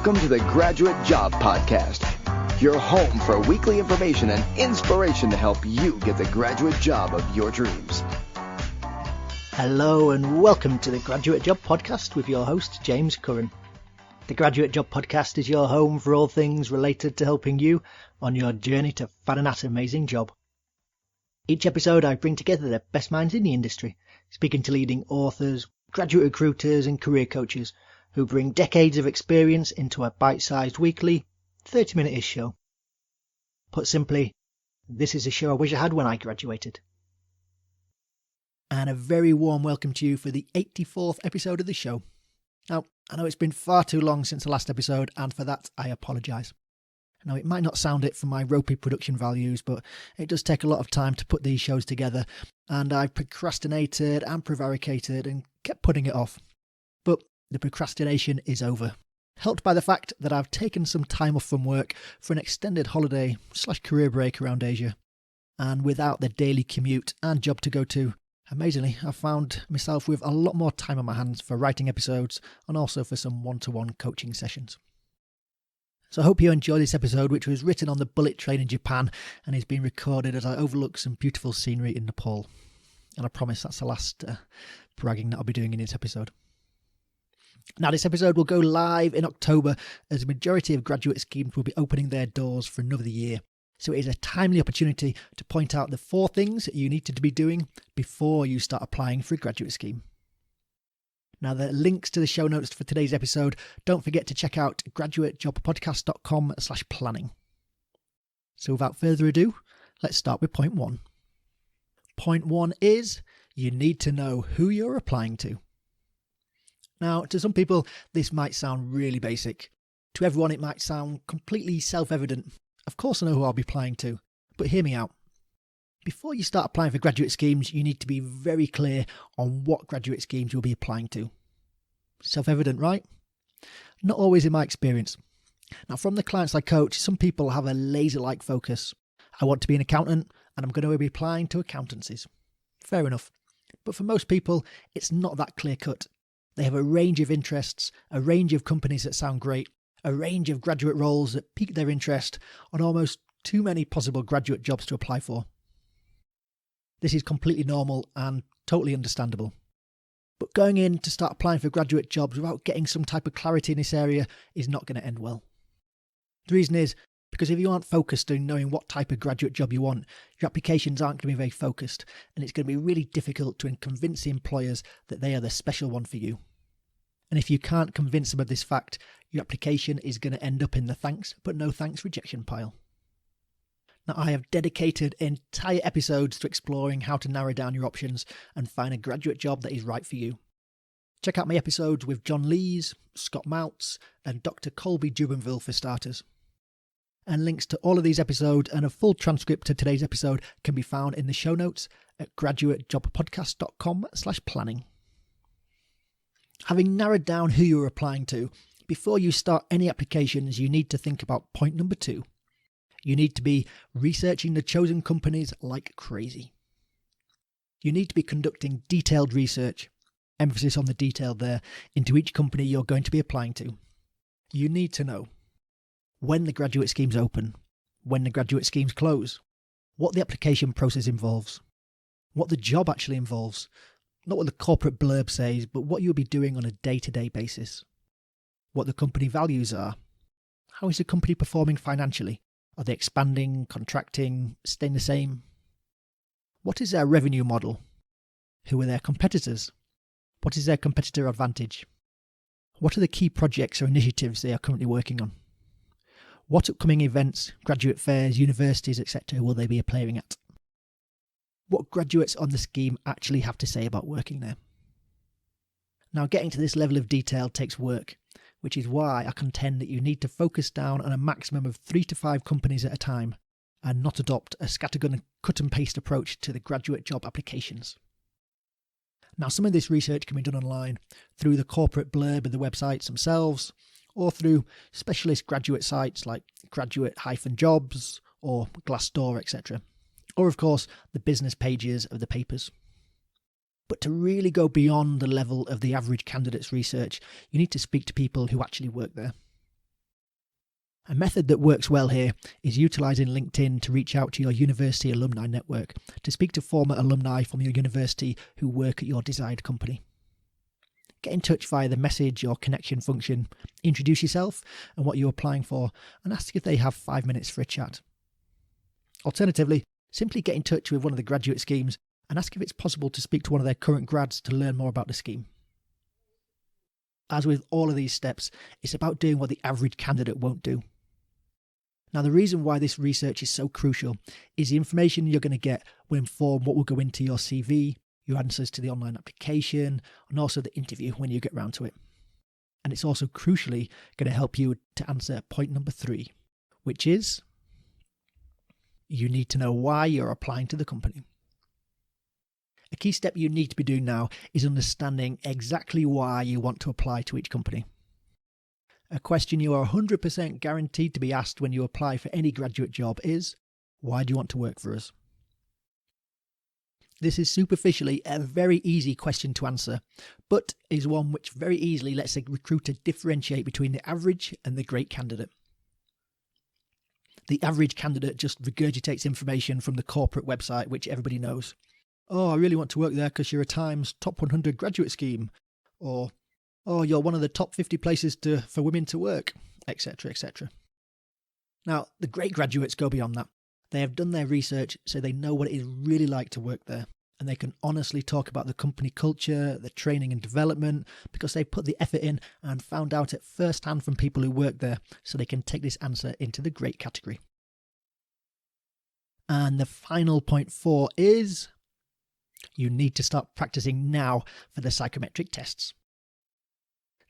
Welcome to the Graduate Job Podcast, your home for weekly information and inspiration to help you get the graduate job of your dreams. Hello and welcome to the Graduate Job Podcast with your host, James Curran. The Graduate Job Podcast is your home for all things related to helping you on your journey to find that amazing job. Each episode I bring together the best minds in the industry, speaking to leading authors, graduate recruiters and career coaches who bring decades of experience into a bite-sized weekly 30-minute-ish show. Put simply, this is a show I wish I had when I graduated. And a very warm welcome to you for the 84th episode of the show. Now, I know it's been far too long since the last episode, and for that I apologise. Now, it might not sound it from my ropey production values, but it does take a lot of time to put these shows together, and I've procrastinated and prevaricated and kept putting it off. But the procrastination is over, helped by the fact that I've taken some time off from work for an extended holiday/career break around Asia. And without the daily commute and job to go to, amazingly, I've found myself with a lot more time on my hands for writing episodes and also for some one-to-one coaching sessions. So I hope you enjoy this episode, which was written on the bullet train in Japan and is being recorded as I overlook some beautiful scenery in Nepal. And I promise that's the last bragging that I'll be doing in this episode. Now, this episode will go live in October as the majority of graduate schemes will be opening their doors for another year. So it is a timely opportunity to point out the 4 things that you need to be doing before you start applying for a graduate scheme. Now, the links to the show notes for today's episode, don't forget to check out graduatejobpodcast.com/planning. So without further ado, let's start with point 1. Point 1 is you need to know who you're applying to. Now, to some people, this might sound really basic. To everyone, it might sound completely self-evident. Of course I know who I'll be applying to, but hear me out. Before you start applying for graduate schemes, you need to be very clear on what graduate schemes you'll be applying to. Self-evident, right? Not always in my experience. Now, from the clients I coach, some people have a laser-like focus. I want to be an accountant, and I'm going to be applying to accountancies. Fair enough. But for most people, it's not that clear-cut. They have a range of interests, a range of companies that sound great, a range of graduate roles that pique their interest, and almost too many possible graduate jobs to apply for. This is completely normal and totally understandable. But going in to start applying for graduate jobs without getting some type of clarity in this area is not going to end well. The reason is because if you aren't focused on knowing what type of graduate job you want, your applications aren't going to be very focused, and it's going to be really difficult to convince the employers that they are the special one for you. And if you can't convince them of this fact, your application is going to end up in the thanks but no thanks rejection pile. Now, I have dedicated entire episodes to exploring how to narrow down your options and find a graduate job that is right for you. Check out my episodes with John Lees, Scott Mounts, and Dr. Colby Jubenville for starters. And links to all of these episodes and a full transcript of today's episode can be found in the show notes at graduatejobpodcast.com/planning. Having narrowed down who you're applying to, before you start any applications, you need to think about point number 2. You need to be researching the chosen companies like crazy. You need to be conducting detailed research, emphasis on the detail there, into each company you're going to be applying to. You need to know when the graduate schemes open, when the graduate schemes close, what the application process involves, what the job actually involves, not what the corporate blurb says, but what you'll be doing on a day-to-day basis, what the company values are, how is the company performing financially, are they expanding, contracting, staying the same, what is their revenue model, who are their competitors, what is their competitor advantage, what are the key projects or initiatives they are currently working on, what upcoming events, graduate fairs, universities, etc. will they be appearing at? What graduates on the scheme actually have to say about working there. Now, getting to this level of detail takes work, which is why I contend that you need to focus down on a maximum of 3 to 5 companies at a time and not adopt a scattergun cut and paste approach to the graduate job applications. Now, some of this research can be done online through the corporate blurb of the websites themselves, or through specialist graduate sites like Graduate-Jobs or Glassdoor, etc. Or, of course, the business pages of the papers. But to really go beyond the level of the average candidate's research, you need to speak to people who actually work there. A method that works well here is utilising LinkedIn to reach out to your university alumni network to speak to former alumni from your university who work at your desired company. Get in touch via the message or connection function, introduce yourself and what you're applying for, and ask if they have 5 minutes for a chat. Alternatively, simply get in touch with one of the graduate schemes and ask if it's possible to speak to one of their current grads to learn more about the scheme. As with all of these steps, it's about doing what the average candidate won't do. Now, the reason why this research is so crucial is the information you're going to get will inform what will go into your CV, your answers to the online application, and also the interview when you get round to it. And it's also crucially going to help you to answer point number 3, which is you need to know why you're applying to the company. A key step you need to be doing now is understanding exactly why you want to apply to each company. A question you are 100% guaranteed to be asked when you apply for any graduate job is, why do you want to work for us? This is superficially a very easy question to answer, but is one which very easily lets a recruiter differentiate between the average and the great candidate. The average candidate just regurgitates information from the corporate website, which everybody knows. Oh, I really want to work there because you're a Times top 100 graduate scheme. Or, oh, you're one of the top 50 places for women to work, etc., etc. Now, the great graduates go beyond that. They have done their research, so they know what it is really like to work there. And they can honestly talk about the company culture, the training and development, because they put the effort in and found out it firsthand from people who work there, so they can take this answer into the great category. And the final point 4 is you need to start practicing now for the psychometric tests.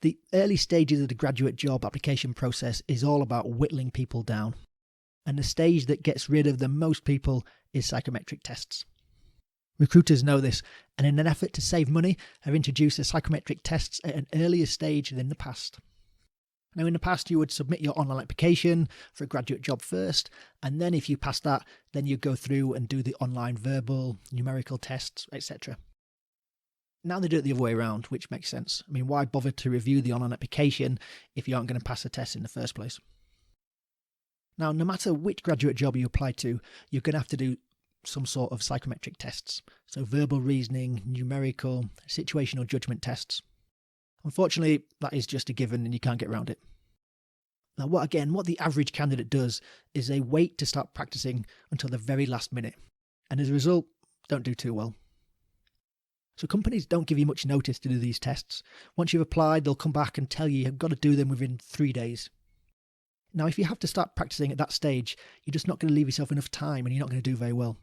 The early stages of the graduate job application process is all about whittling people down. And the stage that gets rid of the most people is psychometric tests. Recruiters know this, and in an effort to save money, have introduced the psychometric tests at an earlier stage than in the past. Now, in the past, you would submit your online application for a graduate job first, and then if you pass that, then you go through and do the online verbal, numerical tests, etc. Now they do it the other way around, which makes sense. I mean, why bother to review the online application if you aren't going to pass the test in the first place? Now, no matter which graduate job you apply to, you're going to have to do some sort of psychometric tests. So verbal reasoning, numerical, situational judgment tests. Unfortunately, that is just a given and you can't get around it. Now, what the average candidate does is they wait to start practicing until the very last minute. And as a result, don't do too well. So companies don't give you much notice to do these tests. Once you've applied, they'll come back and tell you've got to do them within 3 days. Now, if you have to start practicing at that stage, you're just not going to leave yourself enough time and you're not going to do very well.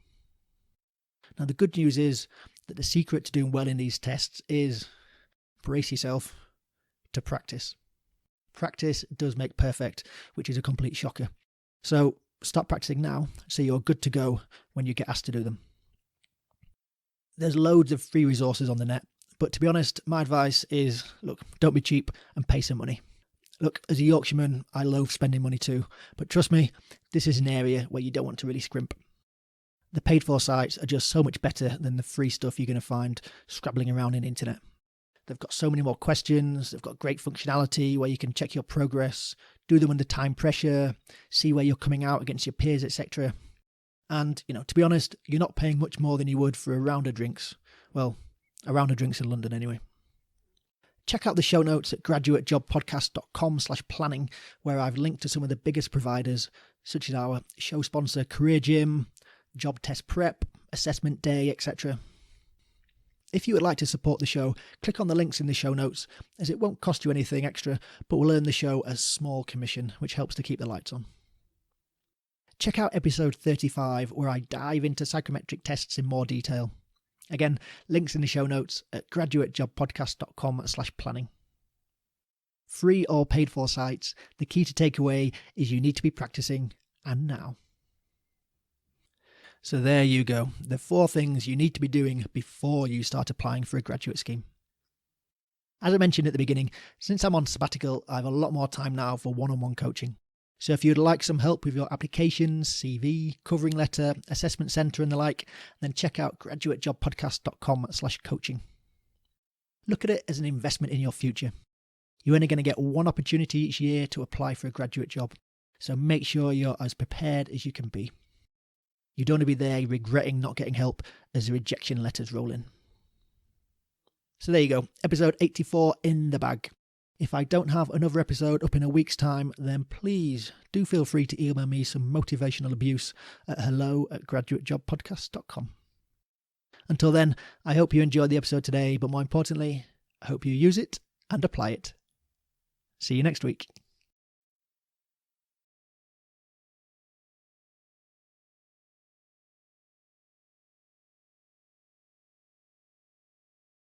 Now, the good news is that the secret to doing well in these tests is brace yourself to practice. Practice does make perfect, which is a complete shocker. So start practicing now so you're good to go when you get asked to do them. There's loads of free resources on the net, but to be honest, my advice is, look, don't be cheap and pay some money. Look, as a Yorkshireman, I loathe spending money too, but trust me, this is an area where you don't want to really scrimp. The paid for sites are just so much better than the free stuff you're going to find scrabbling around in the internet. They've got so many more questions, they've got great functionality where you can check your progress, do them under time pressure, see where you're coming out against your peers, etc. And, to be honest, you're not paying much more than you would for a round of drinks. Well, a round of drinks in London anyway. Check out the show notes at graduatejobpodcast.com/planning, where I've linked to some of the biggest providers, such as our show sponsor Career Gym, Job Test Prep, Assessment Day, etc. If you would like to support the show, click on the links in the show notes, as it won't cost you anything extra, but will earn the show a small commission, which helps to keep the lights on. Check out episode 35, where I dive into psychometric tests in more detail. Again, links in the show notes at graduatejobpodcast.com/planning. Free or paid for sites, the key to take away is you need to be practicing, and now. So there you go, the 4 things you need to be doing before you start applying for a graduate scheme. As I mentioned at the beginning, since I'm on sabbatical, I have a lot more time now for one-on-one coaching. So if you'd like some help with your applications, CV, covering letter, assessment centre and the like, then check out graduatejobpodcast.com/coaching. Look at it as an investment in your future. You're only going to get one opportunity each year to apply for a graduate job. So make sure you're as prepared as you can be. You don't want to be there regretting not getting help as the rejection letters roll in. So there you go, episode 84 in the bag. If I don't have another episode up in a week's time, then please do feel free to email me some motivational abuse at hello@graduatejobpodcast.com. Until then, I hope you enjoyed the episode today, but more importantly, I hope you use it and apply it. See you next week.